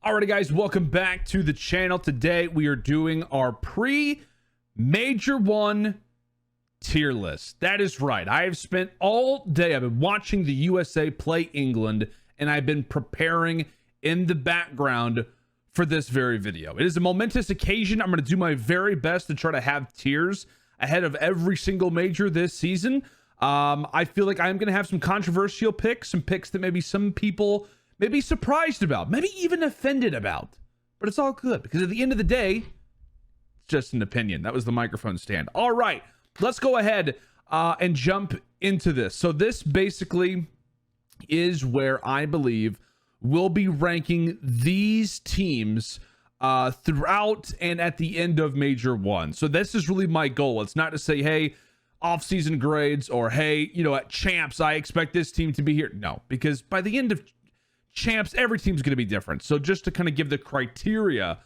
Alrighty guys, welcome back to the channel. Today we are doing our pre-Major 1 tier list. That is right. I have spent all day, I've been watching the USA play England, and I've been preparing in the background for this very video. It is a momentous occasion. I'm going to do my very best to try to have tiers ahead of every single major this season. I feel like I'm going to have some controversial picks, some picks that maybe some people may be surprised about, maybe even offended about, but it's all good because at the end of the day, it's just an opinion. That was the microphone stand. All right, let's go ahead and jump into this. So this basically is where I believe we'll be ranking these teams throughout and at the end of Major 1. So this is really my goal. It's not to say, hey, off-season grades, or hey, you know, at champs, I expect this team to be here. No, because by the end of champs, every team's going to be different. So just to kind of give the criteria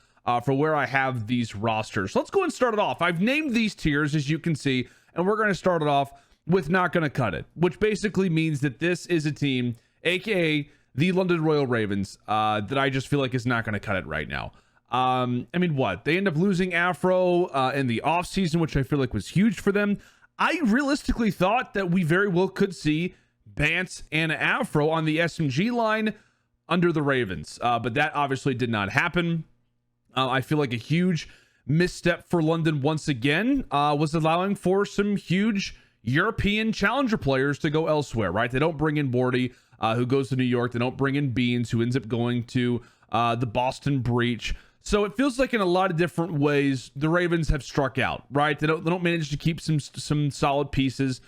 for where I have these rosters. So let's go and start it off. I've named these tiers, as you can see, and we're going to start it off with not going to cut it, which basically means that this is a team, aka the LDN Royal Ravens, that I just feel like is not going to cut it right now. I mean, what? They end up losing Afro in the offseason, which I feel like was huge for them. I realistically thought that we very well could see Bance and Afro on the SMG line under the Ravens, but that obviously did not happen. I feel like a huge misstep for London once again was allowing for some huge European challenger players to go elsewhere, right? They don't bring in Bordy, who goes to New York. They don't bring in Beans, who ends up going to the Boston Breach. So it feels like in a lot of different ways, the Ravens have struck out, right? They don't manage to keep some solid pieces.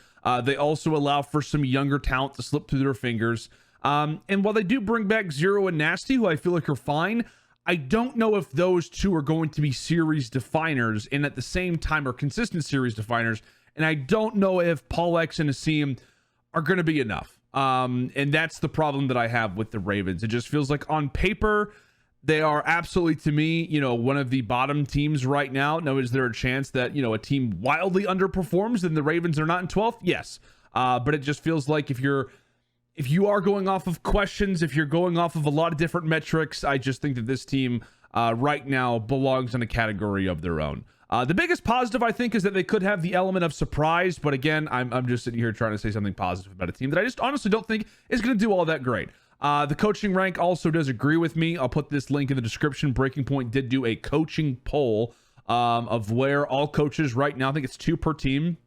They also allow for some younger talent to slip through their fingers. And while they do bring back Zero and Nasty, who I feel like are fine, I don't know if those two are going to be series definers and at the same time are consistent series definers. And I don't know if Paul X and Asim are going to be enough. And that's the problem that I have with the Ravens. It just feels like on paper, they are absolutely, to me, you know, one of the bottom teams right now. Now, is there a chance that, you know, a team wildly underperforms and the Ravens are not in 12th? Yes. But it just feels like if you are going off of questions, if you're going off of a lot of different metrics, I just think that this team right now belongs in a category of their own. The biggest positive, I think, is that they could have the element of surprise. But again, I'm just sitting here trying to say something positive about a team that I just honestly don't think is going to do all that great. The coaching rank also does agree with me. I'll put this link in the description. Breaking Point did do a coaching poll of where all coaches right now, I think it's 2 per team,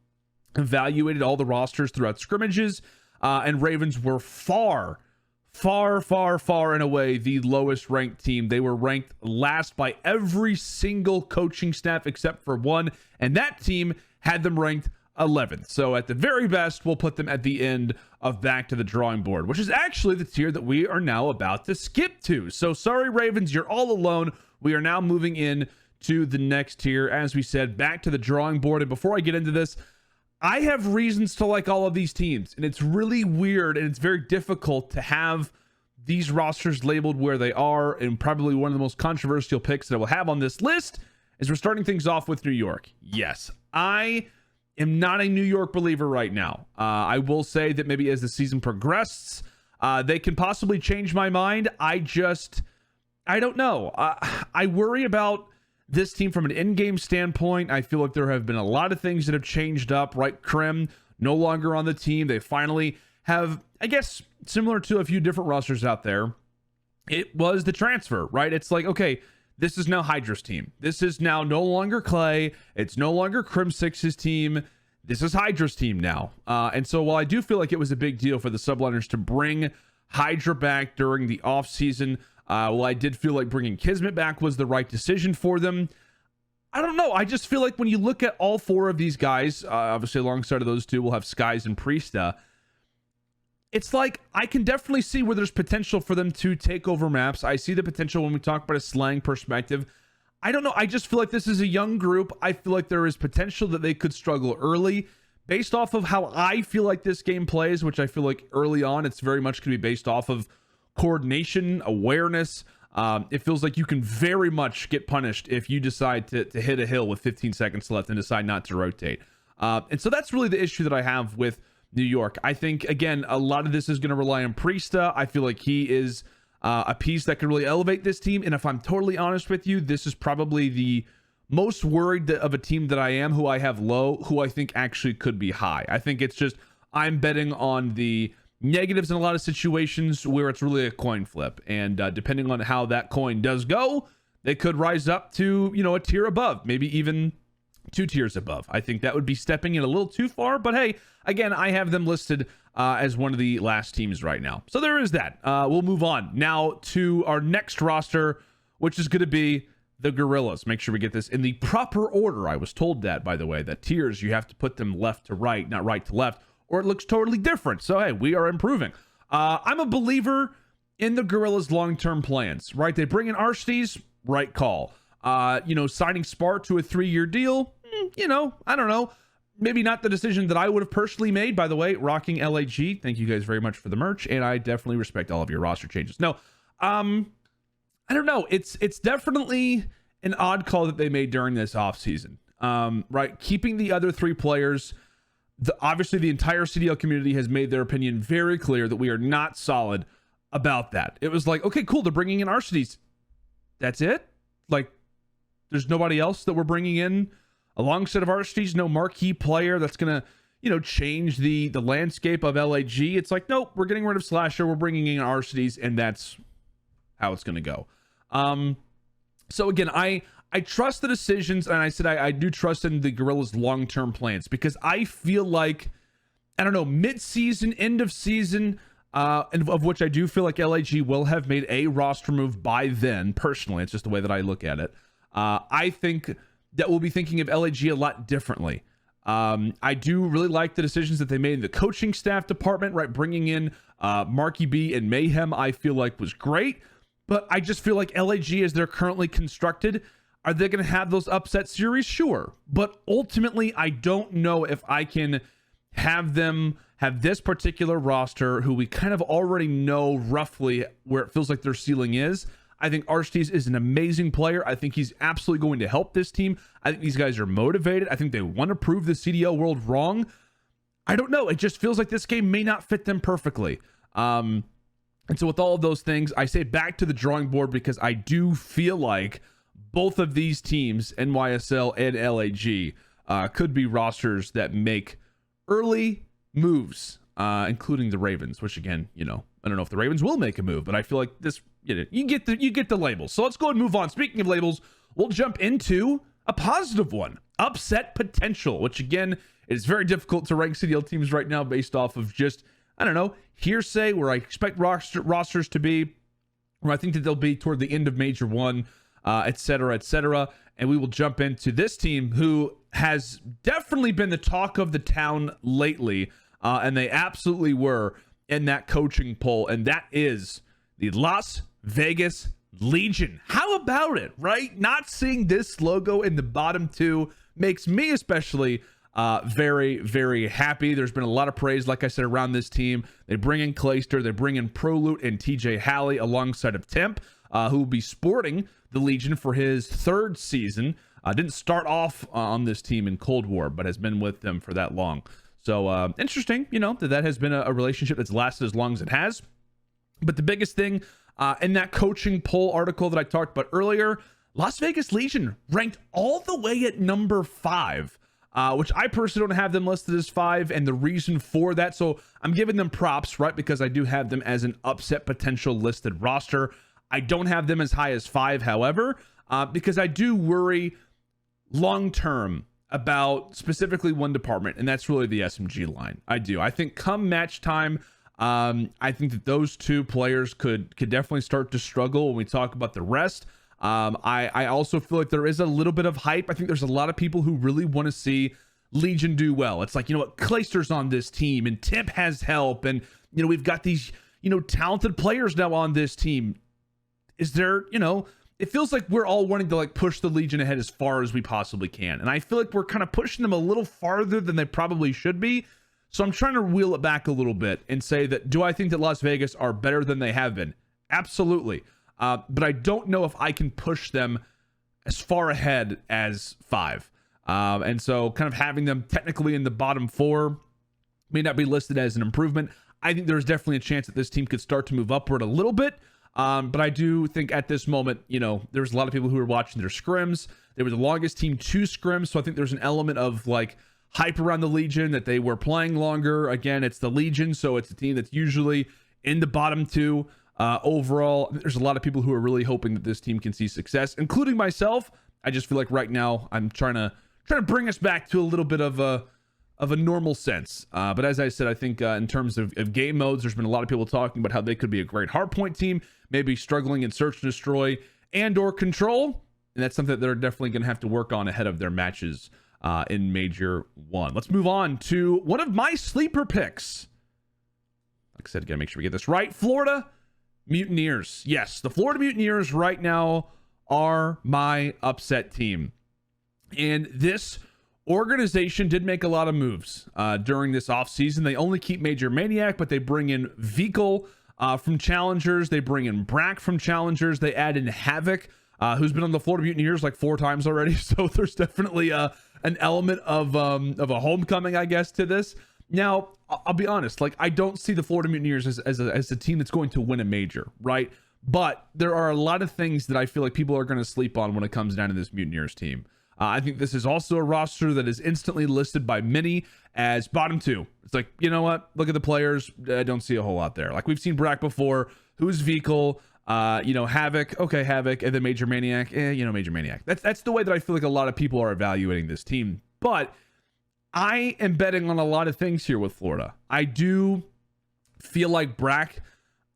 evaluated all the rosters throughout scrimmages. And Ravens were far and away the lowest ranked team. They were ranked last by every single coaching staff except for one, and that team had them ranked 11th. So at the very best, we'll put them at the end of Back to the Drawing Board, which is actually the tier that we are now about to skip to. So sorry, Ravens, you're all alone. We are now moving in to the next tier. As we said, Back to the Drawing Board. And before I get into this, I have reasons to like all of these teams, and it's really weird and it's very difficult to have these rosters labeled where they are. And probably one of the most controversial picks that I will have on this list is we're starting things off with New York. Yes, I am not a New York believer right now. I will say that maybe as the season progresses, they can possibly change my mind. I don't know. I worry about this team from an in-game standpoint. I feel like there have been a lot of things that have changed up, right? Krim no longer on the team. They finally have, I guess, similar to a few different rosters out there, it was the transfer, right? It's like, okay, this is now Hydra's team. This is now no longer Clay. It's no longer Crim 6's team. This is Hydra's team now. And so while I do feel like it was a big deal for the Subliners to bring Hydra back during the offseason, well, I did feel like bringing Kismet back was the right decision for them. I don't know. I just feel like when you look at all 4 of these guys, obviously alongside of those 2, we'll have Skies and Priesta. It's like I can definitely see where there's potential for them to take over maps. I see the potential when we talk about a slang perspective. I don't know. I just feel like this is a young group. I feel like there is potential that they could struggle early based off of how I feel like this game plays, which I feel like early on, it's very much going to be based off of coordination, awareness. It feels like you can very much get punished if you decide to hit a hill with 15 seconds left and decide not to rotate. And so that's really the issue that I have with New York. I think, again, a lot of this is going to rely on Priesta. I feel like he is a piece that could really elevate this team. And if I'm totally honest with you, this is probably the most worried of a team that I am, who I have low, who I think actually could be high. I think it's just, I'm betting on the negatives in a lot of situations where it's really a coin flip. And depending on how that coin does go, they could rise up to, a tier above, maybe even 2 tiers above. I think that would be stepping in a little too far, but hey, again, I have them listed as one of the last teams right now. So there is that. We'll move on now to our next roster, which is going to be the Guerrillas. Make sure we get this in the proper order. I was told that, by the way, that tiers, you have to put them left to right, not right to left, or it looks totally different. So hey, we are improving. I'm a believer in the Guerrillas' long-term plans, right? They bring in Aristides, right call. Signing Spar to a 3-year deal, I don't know. Maybe not the decision that I would have personally made. By the way, rocking LAG, thank you guys very much for the merch, and I definitely respect all of your roster changes. No, I don't know. It's definitely an odd call that they made during this offseason, right? Keeping the other 3 players. Obviously, the entire CDL community has made their opinion very clear that we are not solid about that. It was like, okay, cool, they're bringing in Aristides. That's it? Like, there's nobody else that we're bringing in alongside of Aristides, no marquee player that's going to, change the landscape of LAG. It's like, nope, we're getting rid of Slasher. We're bringing in Aristides, and that's how it's going to go. So again, I trust the decisions, and I said I do trust in the Guerrillas' long-term plans, because I feel like, I don't know, mid-season, end of season, and of which I do feel like LAG will have made a roster move by then. Personally, it's just the way that I look at it. I think that we'll be thinking of LAG a lot differently. I do really like the decisions that they made in the coaching staff department, right? Bringing in Marky B and Mayhem, I feel like was great, but I just feel like LAG, as they're currently constructed, are they going to have those upset series? Sure. But ultimately, I don't know if I can have them have this particular roster, who we kind of already know roughly where it feels like their ceiling is. I think Aristides is an amazing player. I think he's absolutely going to help this team. I think these guys are motivated. I think they want to prove the CDL world wrong. I don't know. It just feels like this game may not fit them perfectly. And so with all of those things, I say back to the drawing board, because I do feel like both of these teams, NYSL and LAG, could be rosters that make early moves, including the Ravens, which again, I don't know if the Ravens will make a move, but I feel like this, you get the labels. So let's go and move on. Speaking of labels, we'll jump into a positive one, upset potential, which again, is very difficult to rank CDL teams right now based off of just, I don't know, hearsay, where I expect rosters to be, where I think that they'll be toward the end of Major 1, et cetera, et cetera. And we will jump into this team, who has definitely been the talk of the town lately, and they absolutely were in that coaching poll, and that is the Las Vegas Legion. How about it, right? Not seeing this logo in the bottom 2 makes me especially very, very happy. There's been a lot of praise, like I said, around this team. They bring in Clayster, they bring in Prolute and TJ Halley alongside of Temp, who will be sporting the Legion for his 3rd season. Didn't start off on this team in Cold War, but has been with them for that long. So interesting, that has been a relationship that's lasted as long as it has. But the biggest thing in that coaching poll article that I talked about earlier, Las Vegas Legion ranked all the way at number 5, which I personally don't have them listed as 5, and the reason for that, so I'm giving them props, right, because I do have them as an upset potential listed roster. I don't have them as high as 5, however, because I do worry long-term about specifically one department, and that's really the SMG line. I do. I think come match time, I think that those 2 players could definitely start to struggle when we talk about the rest. I also feel like there is a little bit of hype. I think there's a lot of people who really want to see Legion do well. It's like, Clayster's on this team, and Temp has help, and, we've got these, talented players now on this team. Is there, it feels like we're all wanting to push the Legion ahead as far as we possibly can. And I feel like we're kind of pushing them a little farther than they probably should be. So I'm trying to wheel it back a little bit and say that, do I think that Las Vegas are better than they have been? Absolutely. But I don't know if I can push them as far ahead as 5. And so kind of having them technically in the bottom 4 may not be listed as an improvement. I think there's definitely a chance that this team could start to move upward a little bit. But I do think at this moment, there's a lot of people who are watching their scrims. They were the longest team to scrim, so I think there's an element of like hype around the Legion that they were playing longer. Again, it's the Legion, so it's a team that's usually in the bottom two. Overall, there's a lot of people who are really hoping that this team can see success, including myself. I just feel like right now I'm trying to bring us back to a little bit of a normal sense. But as I said, I think in terms of game modes, there's been a lot of people talking about how they could be a great hardpoint team, maybe struggling in search and destroy and or control. And that's something that they're definitely going to have to work on ahead of their matches in Major 1. Let's move on to one of my sleeper picks. Like I said, gotta make sure we get this right. Florida Mutineers. Yes, the Florida Mutineers right now are my upset team. And this organization did make a lot of moves during this offseason. They only keep Major Maniac, but they bring in Vehicle from Challengers. They bring in Brack from Challengers. They add in Havoc, who's been on the Florida Mutineers like 4 times already. So there's definitely an element of a homecoming, I guess, to this. Now, I'll be honest, like I don't see the Florida Mutineers as a team that's going to win a major, right? But there are a lot of things that I feel like people are going to sleep on when it comes down to this Mutineers team. I think this is also a roster that is instantly listed by many as bottom 2. It's like, you know what? Look at the players. I don't see a whole lot there. Like we've seen Brack before. Who's Vehicle? Havoc. Okay, Havoc. And then Major Maniac. Major Maniac. That's the way that I feel like a lot of people are evaluating this team. But I am betting on a lot of things here with Florida. I do feel like Brack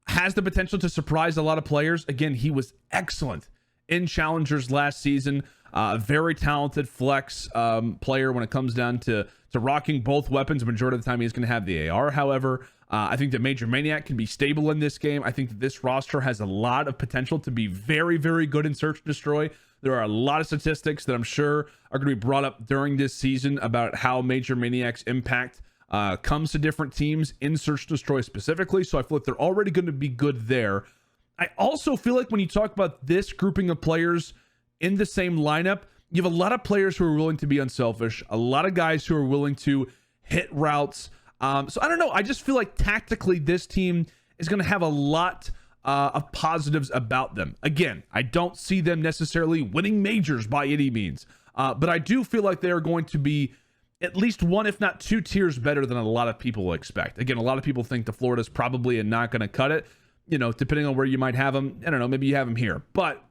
has the potential to surprise a lot of players. Again, he was excellent in Challengers last season. Very talented flex player when it comes down to rocking both weapons. The majority of the time he's going to have the AR. However, I think that Major Maniac can be stable in this game. I think that this roster has a lot of potential to be very, very good in Search and Destroy. There are a lot of statistics that I'm sure are going to be brought up during this season about how Major Maniac's impact comes to different teams in Search and Destroy specifically. So I feel like they're already going to be good there. I also feel like when you talk about this grouping of players in the same lineup, you have a lot of players who are willing to be unselfish, a lot of guys who are willing to hit routes. So I don't know. I just feel like tactically this team is going to have a lot of positives about them. Again, I don't see them necessarily winning majors by any means, but I do feel like they are going to be at least 1, if not 2 tiers better than a lot of people expect. Again, a lot of people think the Florida's probably not going to cut it, depending on where you might have them. I don't know, maybe you have them here, but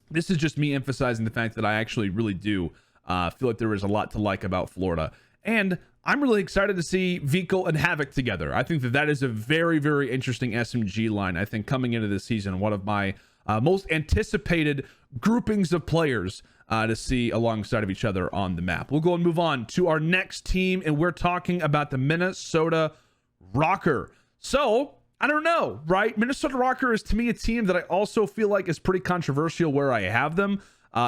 this is just me emphasizing the fact that I actually really do feel like there is a lot to like about Florida. And I'm really excited to see Vehicle and Havoc together. I think that is a very, very interesting SMG line. I think coming into this season, one of my most anticipated groupings of players to see alongside of each other on the map. We'll go and move on to our next team, and we're talking about the Minnesota ROKKR. So, I don't know, right? Minnesota ROKKR is, to me, a team that I also feel like is pretty controversial where I have them.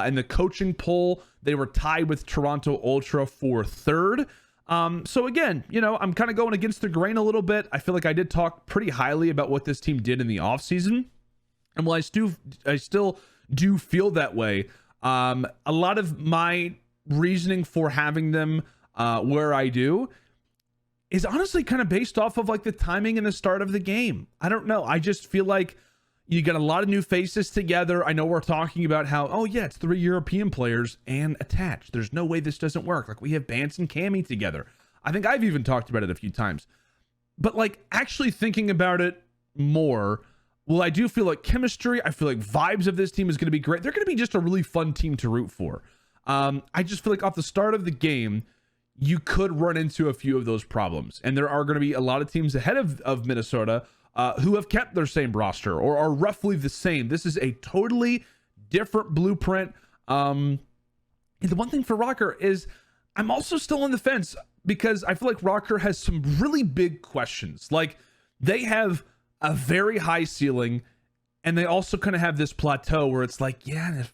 In the coaching poll, they were tied with Toronto Ultra for 3rd. So again, I'm kind of going against the grain a little bit. I feel like I did talk pretty highly about what this team did in the offseason. And while I still do feel that way, a lot of my reasoning for having them where I do is honestly kind of based off of like the timing and the start of the game. I don't know. I just feel like you got a lot of new faces together. I know we're talking about how, oh yeah, it's 3 European players and attached. There's no way this doesn't work. Like we have Bance and Cammy together. I think I've even talked about it a few times. But like actually thinking about it more, well, I do feel like chemistry, I feel like vibes of this team is going to be great. They're going to be just a really fun team to root for. I just feel like off the start of the game, you could run into a few of those problems. And there are going to be a lot of teams ahead of Minnesota who have kept their same roster or are roughly the same. This is a totally different blueprint. The one thing for ROKKR is I'm also still on the fence because I feel like ROKKR has some really big questions. Like they have a very high ceiling and they also kind of have this plateau where it's like, yeah, if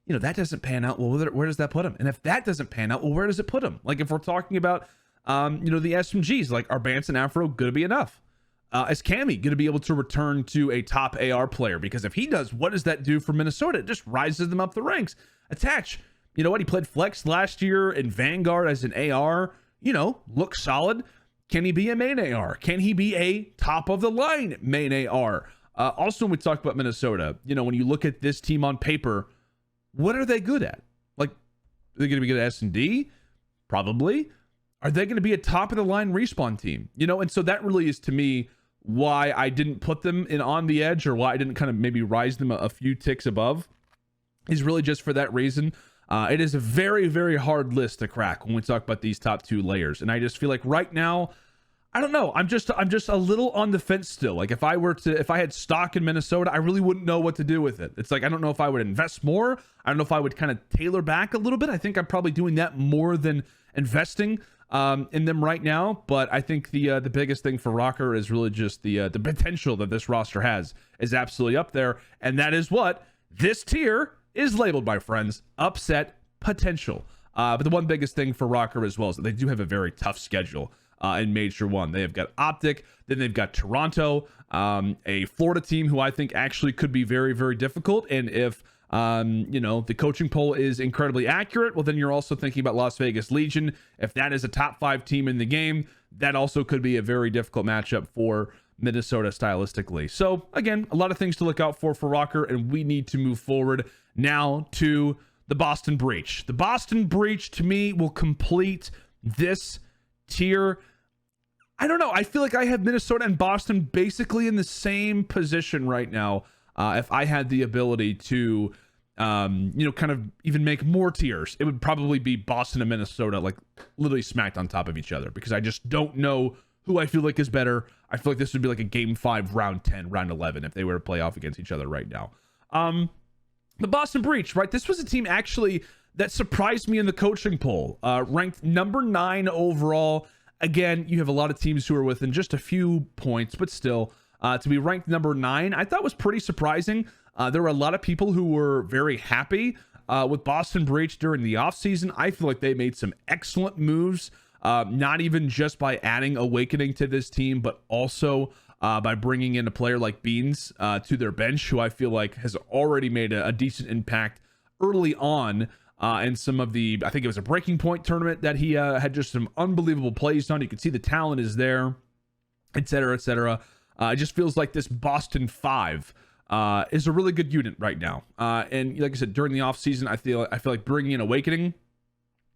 that doesn't pan out, well, where does that put them? And if that doesn't pan out, well, where does it put them? Like if we're talking about, the SMGs, like are Bance and Afro going to be enough? Is Cammy going to be able to return to a top AR player? Because if he does, what does that do for Minnesota? It just rises them up the ranks. Attach, you know what? He played flex last year in Vanguard as an AR, looks solid. Can he be a main AR? Can he be a top of the line main AR? Also, when we talk about Minnesota, when you look at this team on paper, what are they good at? Like, are they going to be good at S&D? Probably. Are they going to be a top of the line respawn team? And so that really is, to me, why I didn't put them in on the edge, or why I didn't kind of maybe rise them a few ticks above, is really just for that reason. It is a very, very hard list to crack when we talk about these top 2 layers. And I just feel like right now, I don't know. I'm just a little on the fence still. Like, if I had stock in Minnesota, I really wouldn't know what to do with it. It's like, I don't know if I would invest more. I don't know if I would kind of tailor back a little bit. I think I'm probably doing that more than investing in them right now. But I think the biggest thing for ROKKR is really just the potential that this roster has is absolutely up there. And that is what this tier is labeled, my friends, upset potential. But the one biggest thing for ROKKR as well is that they do have a very tough schedule. In Major 1. They have got OpTic, then they've got Toronto, a Florida team who I think actually could be very, very difficult. And if, the coaching poll is incredibly accurate, well, then you're also thinking about Las Vegas Legion. If that is a top 5 team in the game, that also could be a very difficult matchup for Minnesota stylistically. So, again, a lot of things to look out for ROKKR, and we need to move forward now to the Boston Breach. The Boston Breach, to me, will complete this tier. I don't know. I feel like I have Minnesota and Boston basically in the same position right now. If I had the ability to, kind of even make more tiers, it would probably be Boston and Minnesota, like literally smacked on top of each other, because I just don't know who I feel like is better. I feel like this would be like a game 5, round 10, round 11 if they were to play off against each other right now. The Boston Breach, right? This was a team actually that surprised me in the coaching poll, ranked number 9 overall. Again, you have a lot of teams who are within just a few points, but still, to be ranked number 9, I thought was pretty surprising. There were a lot of people who were very happy with Boston Breach during the offseason. I feel like they made some excellent moves, not even just by adding Awakening to this team, but also by bringing in a player like Beans to their bench, who I feel like has already made a decent impact early on. And some of the, I think it was a Breaking Point tournament that he had just some unbelievable plays on. You can see the talent is there, et cetera, et cetera. It just feels like this Boston 5 is a really good unit right now. And like I said, during the offseason, I feel like bringing in Awakening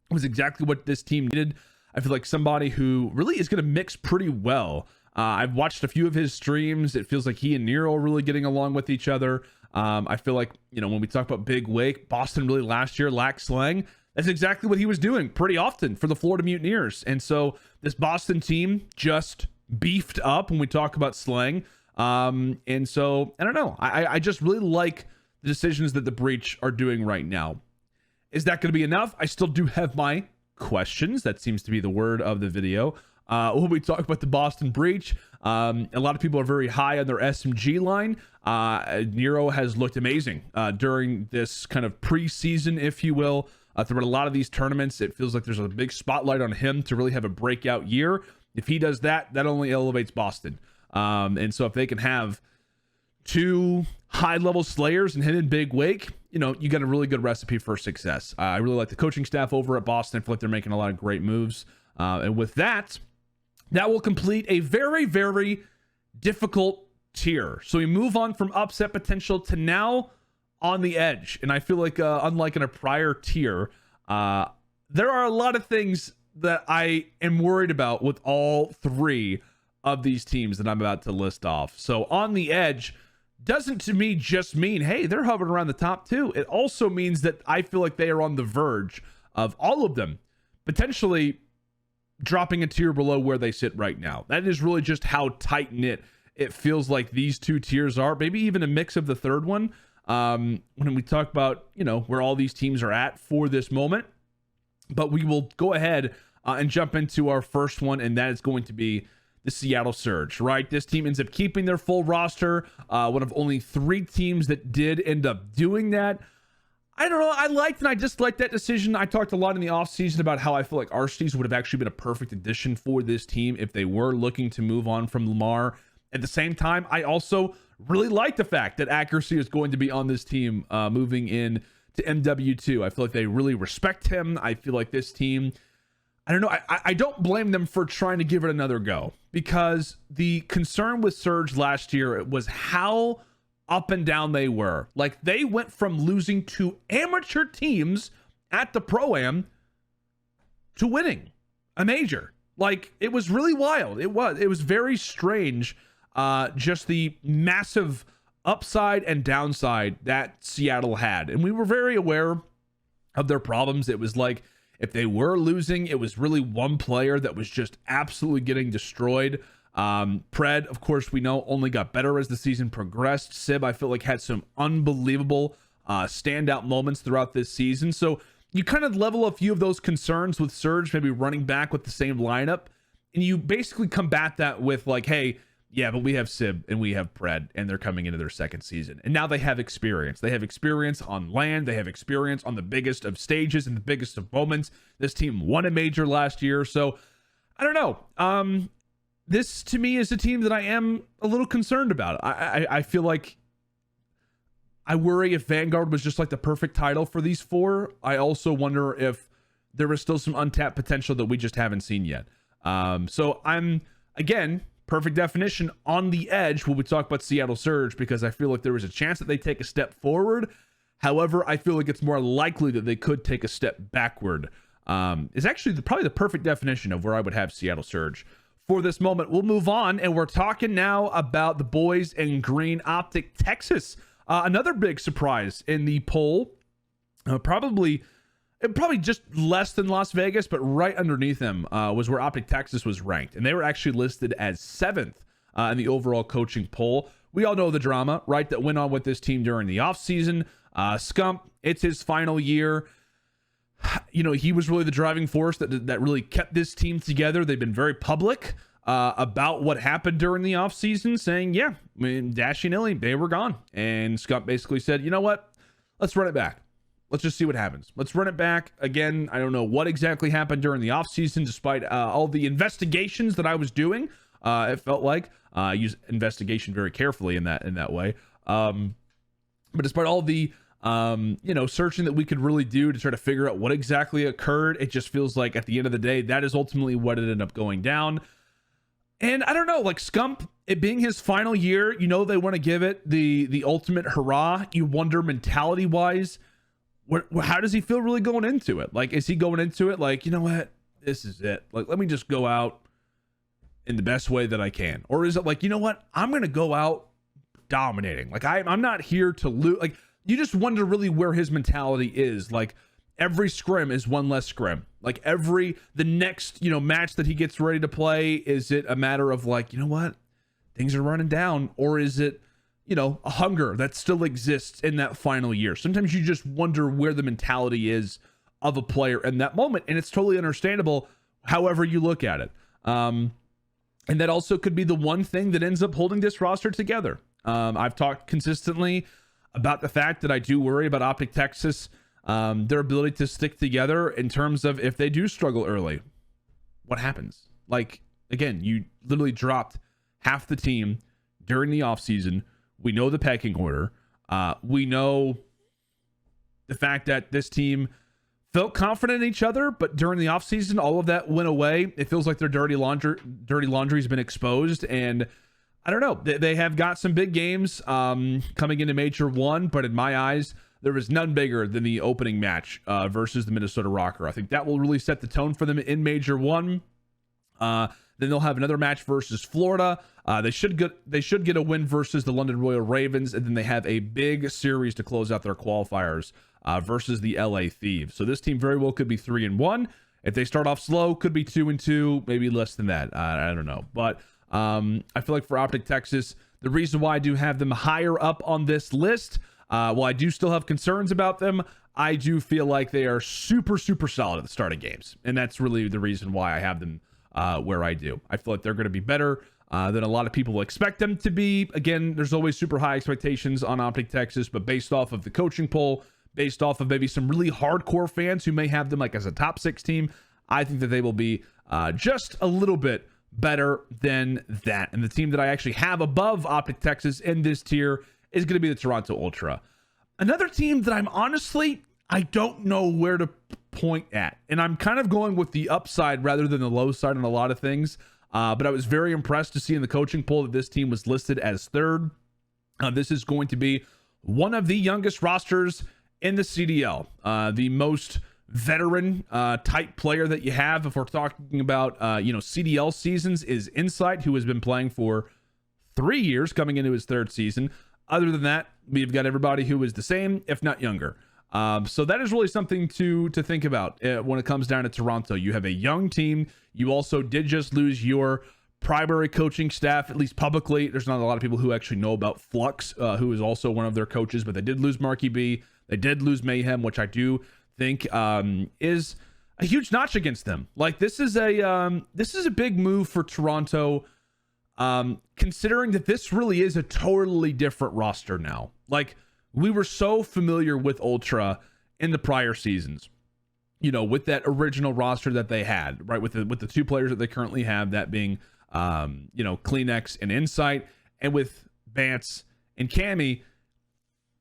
was exactly what this team needed. I feel like somebody who really is going to mix pretty well. I've watched a few of his streams. It feels like he and Nero are really getting along with each other. I feel like, when we talk about Big Wake, Boston really last year lacked slang. That's exactly what he was doing pretty often for the Florida Mutineers. And so this Boston team just beefed up when we talk about slang. And so, I don't know. I just really like the decisions that the Breach are doing right now. Is that going to be enough? I still do have my questions. That seems to be the word of the video. When we talk about the Boston Breach, a lot of people are very high on their SMG line. Nero has looked amazing during this kind of preseason, if you will. Throughout a lot of these tournaments, it feels like there's a big spotlight on him to really have a breakout year. If he does that, that only elevates Boston. And so if they can have 2 high-level Slayers and him in Big Wake, you got a really good recipe for success. I really like the coaching staff over at Boston. I feel like they're making a lot of great moves. And with that will complete a very, very difficult tier. So we move on from upset potential to now on the edge. And I feel like, unlike in a prior tier, there are a lot of things that I am worried about with all 3 of these teams that I'm about to list off. So on the edge doesn't to me just mean, hey, they're hovering around the top 2. It also means that I feel like they are on the verge of all of them potentially dropping a tier below where they sit right now. That is really just how tight-knit it feels like these 2 tiers are. Maybe even a mix of the third one. When we talk about, where all these teams are at for this moment. But we will go ahead and jump into our first one, and that is going to be the Seattle Surge, right? This team ends up keeping their full roster. One of only 3 teams that did end up doing that. I don't know. I liked and I disliked that decision. I talked a lot in the offseason about how I feel like Arcees would have actually been a perfect addition for this team if they were looking to move on from Lamar. At the same time, I also really like the fact that Accuracy is going to be on this team moving in to MW2. I feel like they really respect him. I feel like this team, I don't know. I don't blame them for trying to give it another go, because the concern with Surge last year was how up and down they were. Like, they went from losing to amateur teams at the Pro-Am to winning a major. Like, it was really wild. It was very strange. Just the massive upside and downside that Seattle had. And we were very aware of their problems. It was like, if they were losing, it was really one player that was just absolutely getting destroyed. Pred, of course, we know only got better as the season progressed. Sib, I feel like, had some unbelievable standout moments throughout this season. So you kind of level a few of those concerns with Surge, maybe running back with the same lineup. And you basically combat that with like, hey, yeah, but we have Sib and we have Pred, and they're coming into their second season. And now they have experience. They have experience on land. They have experience on the biggest of stages and the biggest of moments. This team won a major last year. So I don't know. This to me is a team that I am a little concerned about. I feel like I worry if Vanguard was just like the perfect title for these four. I also wonder if there is still some untapped potential that we just haven't seen yet. So I'm, again, perfect definition, on the edge when we talk about Seattle Surge, because I feel like there is a chance that they take a step forward. However, I feel like it's more likely that they could take a step backward. Is actually probably the perfect definition of where I would have Seattle Surge for this moment. We'll move on, and we're talking now about the boys in green, OpTic Texas. Another big surprise in the poll. Probably just less than Las Vegas, but right underneath them was where OpTic Texas was ranked. And they were actually listed as 7th in the overall coaching poll. We all know the drama, right, that went on with this team during the offseason. Scump, it's his final year. You know, he was really the driving force that really kept this team together. They've been very public about what happened during the offseason, saying, yeah, I mean, Dashy and Illy, they were gone. And Scump basically said, you know what? Let's run it back. Let's just see what happens. Let's run it back. Again, I don't know what exactly happened during the offseason, despite all the investigations that I was doing. It felt like I use investigation very carefully in that way. But despite all the searching that we could really do to try to figure out what exactly occurred, it just feels like at the end of the day, that is ultimately what ended up going down. And I don't know, like Scump, it being his final year, you know, they want to give it the ultimate hurrah. You wonder mentality wise, how does he feel really going into it? Like, is he going into it like, you know what, this is it. Like, let me just go out in the best way that I can. Or is it like, you know what, I'm going to go out dominating. Like, I'm not here to lose. Like, you just wonder really where his mentality is. Like, every scrim is one less scrim. Like, the next, match that he gets ready to play, is it a matter of like, you know what, things are running down? Or is it, a hunger that still exists in that final year? Sometimes you just wonder where the mentality is of a player in that moment. And it's totally understandable however you look at it. And that also could be the one thing that ends up holding this roster together. I've talked consistently about the fact that I do worry about OpTic Texas, their ability to stick together in terms of if they do struggle early, what happens? Like, again, you literally dropped half the team during the offseason. We know the pecking order. We know the fact that this team felt confident in each other, but during the offseason, all of that went away. It feels like their dirty laundry has been exposed, and I don't know. They have got some big games coming into Major 1, but in my eyes, there was none bigger than the opening match versus the Minnesota ROKKR. I think that will really set the tone for them in Major 1. Then they'll have another match versus Florida. They should get a win versus the LDN Royal Ravens, and then they have a big series to close out their qualifiers versus the LA Thieves. So this team very well could be 3-1. If they start off slow, could be 2-2, maybe less than that. I don't know, but I feel like for OpTic Texas, the reason why I do have them higher up on this list, while I do still have concerns about them, I do feel like they are super, super solid at the start of games. And that's really the reason why I have them where I do. I feel like they're going to be better than a lot of people expect them to be. Again, there's always super high expectations on OpTic Texas, but based off of the coaching poll, based off of maybe some really hardcore fans who may have them like as a top 6 team, I think that they will be just a little bit better than that. And the team that I actually have above OpTic Texas in this tier is going to be the Toronto Ultra. Another team that I don't know where to point at? And I'm kind of going with the upside rather than the low side on a lot of things. But I was very impressed to see in the coaching poll that this team was listed as third. This is going to be one of the youngest rosters in the CDL. The most veteran type player that you have, if we're talking about CDL seasons, is Insight, who has been playing for 3 years, coming into his third season. Other than that, we've got everybody who is the same, if not younger. So that is really something to think about when it comes down to Toronto. You have a young team. You also did just lose your primary coaching staff, at least publicly. There's not a lot of people who actually know about Flux, who is also one of their coaches, but they did lose Marky B. They did lose Mayhem, which I do think is a huge notch against them. Like, this is a big move for Toronto, considering that this really is a totally different roster now. Like, we were so familiar with Ultra in the prior seasons, with that original roster that they had, right? With the two players that they currently have, that being, Kleenex and Insight, and with Vance and Cammy,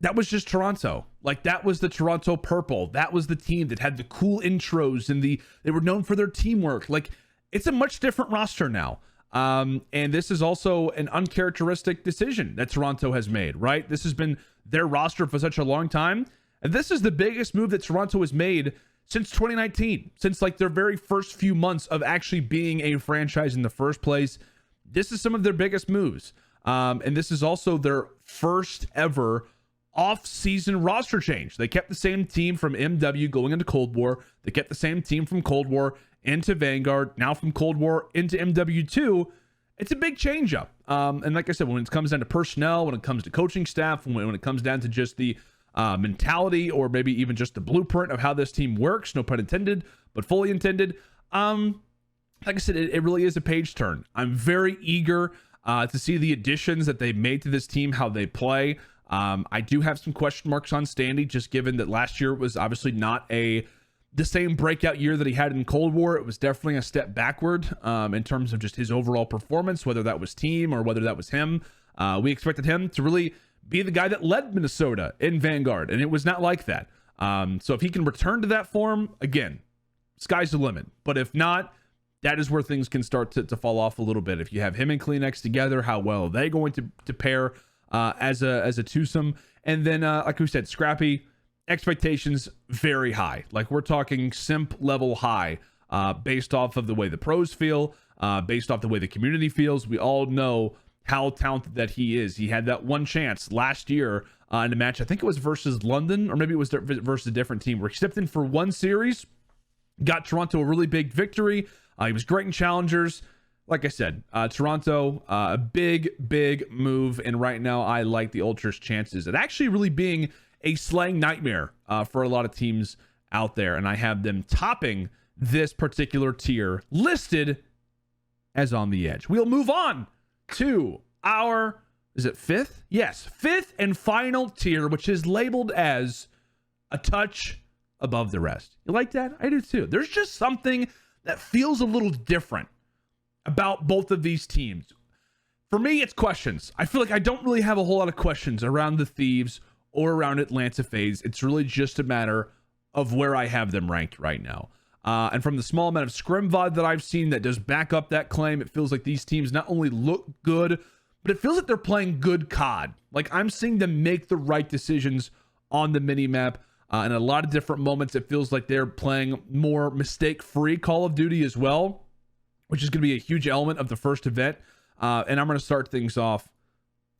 that was just Toronto. Like, that was the Toronto Purple. That was the team that had the cool intros and they were known for their teamwork. Like, it's a much different roster now. And this is also an uncharacteristic decision that Toronto has made, right? This has been their roster for such a long time. And this is the biggest move that Toronto has made since 2019, since like their very first few months of actually being a franchise in the first place. This is some of their biggest moves. And this is also their first ever off-season roster change. They kept the same team from MW going into Cold War. They kept the same team from Cold War into Vanguard, now from Cold War into MW2. It's a big change up. And like I said, when it comes down to personnel, when it comes to coaching staff, when it comes down to just the mentality, or maybe even just the blueprint of how this team works, no pun intended, but fully intended. Like I said, it really is a page turn. I'm very eager to see the additions that they made to this team, how they play. I do have some question marks on Standy, just given that last year was obviously not the same breakout year that he had in Cold War. It was definitely a step backward in terms of just his overall performance, whether that was team or whether that was him. We expected him to really be the guy that led Minnesota in Vanguard, and it was not like that. So if he can return to that form, again, sky's the limit. But if not, that is where things can start to fall off a little bit. If you have him and Kleenex together, how well are they going to pair as a twosome? And then, like we said, Scrappy, expectations very high. Like, we're talking simp level high, based off of the way the pros feel, based off the way the community feels. We all know how talented that he is. He had that one chance last year in a match, I think it was versus London, or maybe it was versus a different team, where he stepped in for one series, got Toronto a really big victory. He was great in challengers. Like I said, Toronto, a big move, and right now I like the Ultra's chances at actually really being a slaying nightmare for a lot of teams out there, and I have them topping this particular tier, listed as on the edge. We'll move on to our, is it fifth? Yes, fifth and final tier, which is labeled as a touch above the rest. You like that? I do too. There's just something that feels a little different about both of these teams. For me, it's questions. I feel like I don't really have a whole lot of questions around the Thieves or around Atlanta FaZe. It's really just a matter of where I have them ranked right now. And from the small amount of scrim VOD that I've seen that does back up that claim, it feels like these teams not only look good, but it feels like they're playing good COD. Like, I'm seeing them make the right decisions on the minimap. In a lot of different moments, it feels like they're playing more mistake-free Call of Duty as well, which is going to be a huge element of the first event. And I'm going to start things off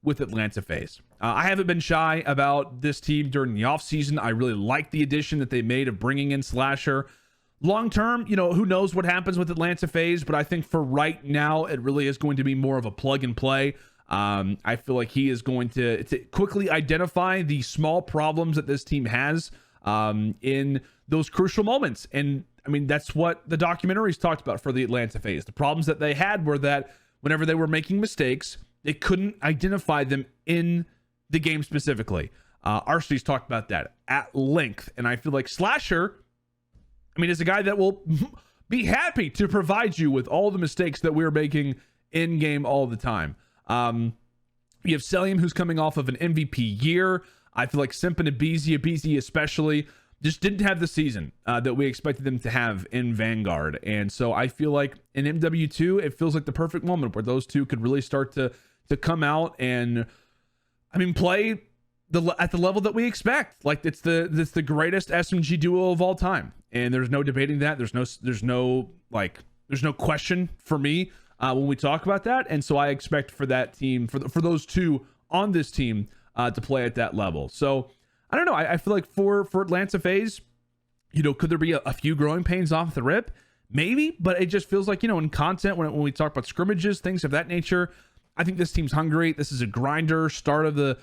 with Atlanta FaZe. I haven't been shy about this team during the offseason. I really like the addition that they made of bringing in Slasher. Long term, who knows what happens with Atlanta FaZe, but I think for right now, it really is going to be more of a plug and play. I feel like he is going to quickly identify the small problems that this team has in those crucial moments. And I mean, that's what the documentaries talked about for the Atlanta FaZe. The problems that they had were that whenever they were making mistakes, they couldn't identify them in the game specifically. Arcee's talked about that at length. And I feel like Slasher, is a guy that will be happy to provide you with all the mistakes that we're making in game all the time. You have Selim, who's coming off of an MVP year. I feel like Simp and Abizi especially, just didn't have the season that we expected them to have in Vanguard. And so I feel like in MW2, it feels like the perfect moment where those two could really start to come out and, I mean, play at the level that we expect. Like it's the greatest SMG duo of all time. And there's no debating that. There's no question for me when we talk about that. And so I expect for that team, for those two on this team to play at that level. So I don't know. I feel like for Atlanta FaZe, could there be a few growing pains off the rip? Maybe, but it just feels like, in content, when we talk about scrimmages, things of that nature, I think this team's hungry. This is a grinder, start of the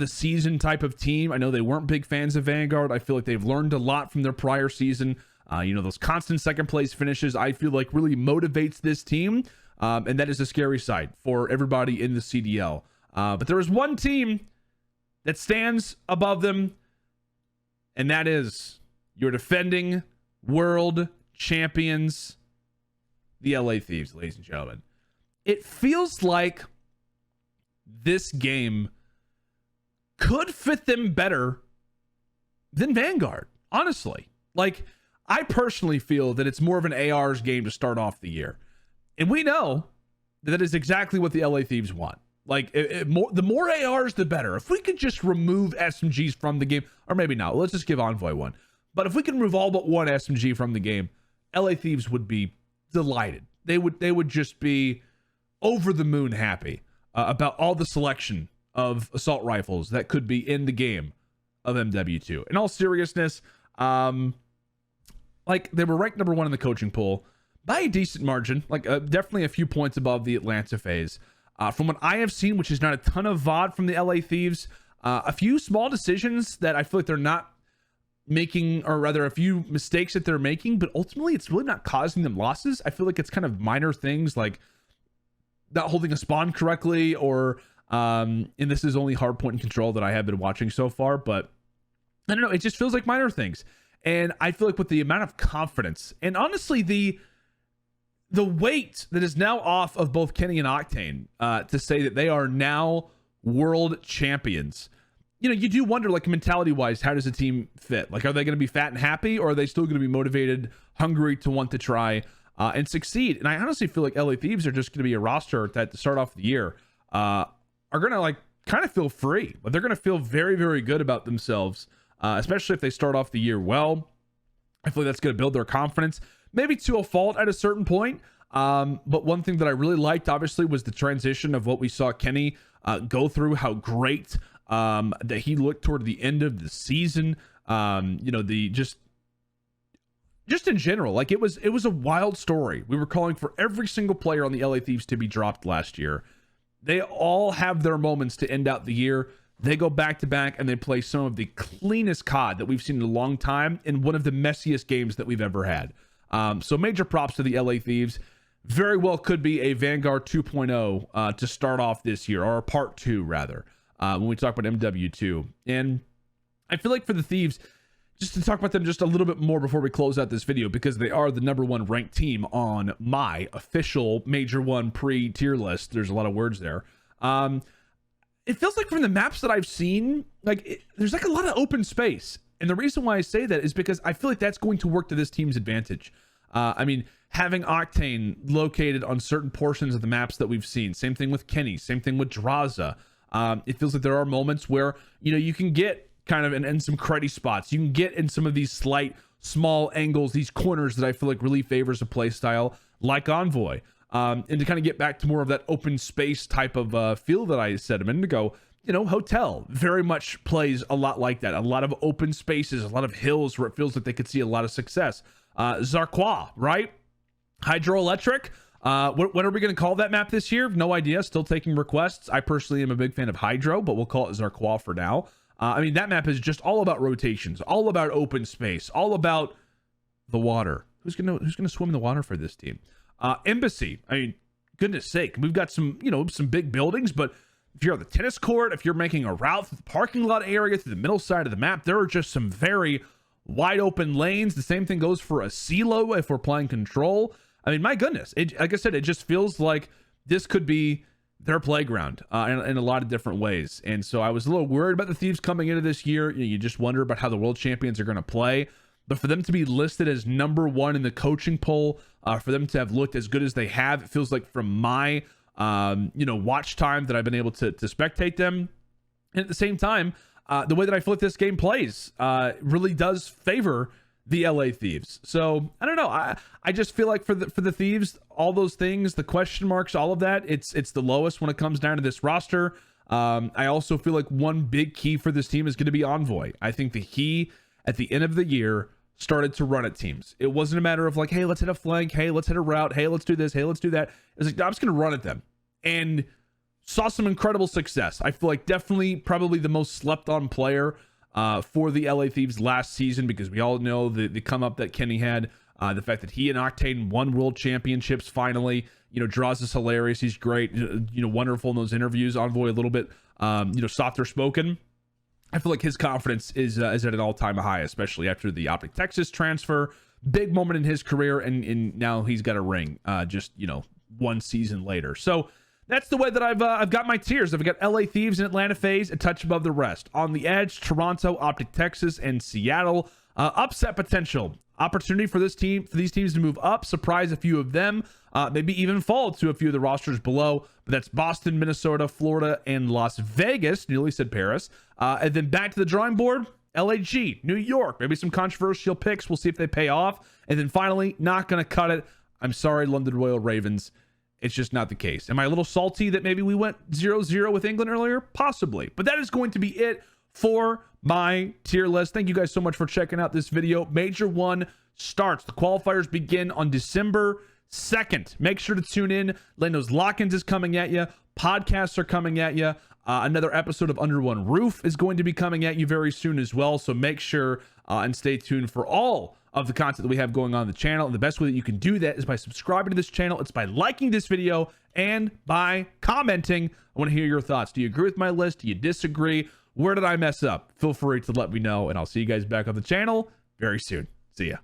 season type of team. I know they weren't big fans of Vanguard. I feel like they've learned a lot from their prior season. Those constant second place finishes, I feel like really motivates this team. And that is a scary sight for everybody in the CDL. But there is one team that stands above them, and that is your defending world champions, the LA Thieves, ladies and gentlemen. It feels like this game could fit them better than Vanguard, honestly. Like, I personally feel that it's more of an AR's game to start off the year. And we know that is exactly what the LA Thieves want. Like, the more ARs, the better. If we could just remove SMGs from the game, or maybe not, let's just give Envoy one. But if we can remove all but one SMG from the game, LA Thieves would be delighted. They would just be over the moon happy about all the selection of assault rifles that could be in the game of MW2. In all seriousness, they were ranked number 1 in the coaching pool by a decent margin, definitely a few points above the Atlanta FaZe. From what I have seen, which is not a ton of VOD from the LA Thieves, a few small decisions that I feel like they're not making, or rather a few mistakes that they're making, but ultimately it's really not causing them losses. I feel like it's kind of minor things like not holding a spawn correctly, or and this is only hardpoint and control that I have been watching so far, but I don't know, it just feels like minor things. And I feel like with the amount of confidence and honestly the weight that is now off of both Kenny and Octane to say that they are now world champions, you do wonder, like, mentality wise, how does a team fit? Like, are they going to be fat and happy, or are they still going to be motivated, hungry to want to try and succeed? And I honestly feel like LA Thieves are just going to be a roster that to start off the year are going to kind of feel free, but they're going to feel very, very good about themselves, especially if they start off the year well. I feel like that's going to build their confidence, maybe to a fault at a certain point. But one thing that I really liked, obviously, was the transition of what we saw Kenny go through, how great that he looked toward the end of the season. The just in general, like it was a wild story. We were calling for every single player on the LA Thieves to be dropped last year. They all have their moments to end out the year. They go back to back and they play some of the cleanest COD that we've seen in a long time in one of the messiest games that we've ever had. So major props to the LA Thieves. Very well could be a Vanguard 2.0 to start off this year, or a part 2 rather, when we talk about MW2. And I feel like for the Thieves, just to talk about them just a little bit more before we close out this video, because they are the number 1 ranked team on my official Major 1 pre-tier list. There's a lot of words there. It feels like from the maps that I've seen, there's a lot of open space. And the reason why I say that is because I feel like that's going to work to this team's advantage. Having Octane located on certain portions of the maps that we've seen. Same thing with Kenny. Same thing with Draza. It feels like there are moments where, you can get kind of in some cruddy spots. You can get in some of these slight, small angles, these corners that I feel like really favors a play style like Envoy. And to kind of get back to more of that open space type of feel that I said a minute ago, Hotel very much plays a lot like that. A lot of open spaces, a lot of hills where it feels like they could see a lot of success. Zarqwa, right? Hydroelectric. What are we going to call that map this year? No idea. Still taking requests. I personally am a big fan of Hydro, but we'll call it Zarqwa for now. That map is just all about rotations, all about open space, all about the water. Who's gonna swim in the water for this team? Embassy. Goodness sake, we've got some big buildings, but if you're on the tennis court, if you're making a route through the parking lot area, through the middle side of the map, there are just some very wide open lanes. The same thing goes for a CeeLo if we're playing control. My goodness, like I said, it just feels like this could be their playground in a lot of different ways. And so I was a little worried about the Thieves coming into this year. You just wonder about how the world champions are going to play. But for them to be listed as number one in the coaching poll, for them to have looked as good as they have, it feels like from my watch time that I've been able to spectate them. And at the same time, the way that I feel like this game plays really does favor the LA Thieves. So I don't know. I just feel like for the Thieves, all those things, the question marks, all of that, it's the lowest when it comes down to this roster. I also feel like one big key for this team is going to be Envoy. I think that he, at the end of the year, started to run at teams. It wasn't a matter of like, hey, let's hit a flank. Hey, let's hit a route. Hey, let's do this. Hey, let's do that. It was like, no, I'm just going to run at them. And saw some incredible success. I feel like definitely probably the most slept on player for the LA Thieves last season, because we all know the come up that Kenny had, the fact that he and Octane won world championships finally. Draws is hilarious. He's great, wonderful in those interviews. Envoy a little bit, softer spoken. I feel like his confidence is at an all-time high, especially after the OpTic TX transfer. Big moment in his career, and now he's got a ring, just one season later. So that's the way that I've got my tiers. I've got LA Thieves and Atlanta FaZe a touch above the rest. On the edge, Toronto, OpTic Texas, and Seattle. Upset potential. Opportunity for these teams to move up, surprise a few of them, maybe even fall to a few of the rosters below. But that's Boston, Minnesota, Florida, and Las Vegas. Nearly said Paris. And then back to the drawing board, LAG, New York. Maybe some controversial picks. We'll see if they pay off. And then finally, not going to cut it. I'm sorry, London Royal Ravens. It's just not the case. Am I a little salty that maybe we went 0-0 with England earlier? Possibly. But that is going to be it for my tier list. Thank you guys so much for checking out this video. Major 1 starts. The qualifiers begin on December 2nd. Make sure to tune in. Lando's Lock-ins is coming at you. Podcasts are coming at you. Another episode of Under One Roof is going to be coming at you very soon as well. So make sure and stay tuned for all of the content that we have going on the channel. And the best way that you can do that is by subscribing to this channel. It's by liking this video and by commenting. I want to hear your thoughts. Do you agree with my list? Do you disagree? Where did I mess up? Feel free to let me know, and I'll see you guys back on the channel very soon. See ya.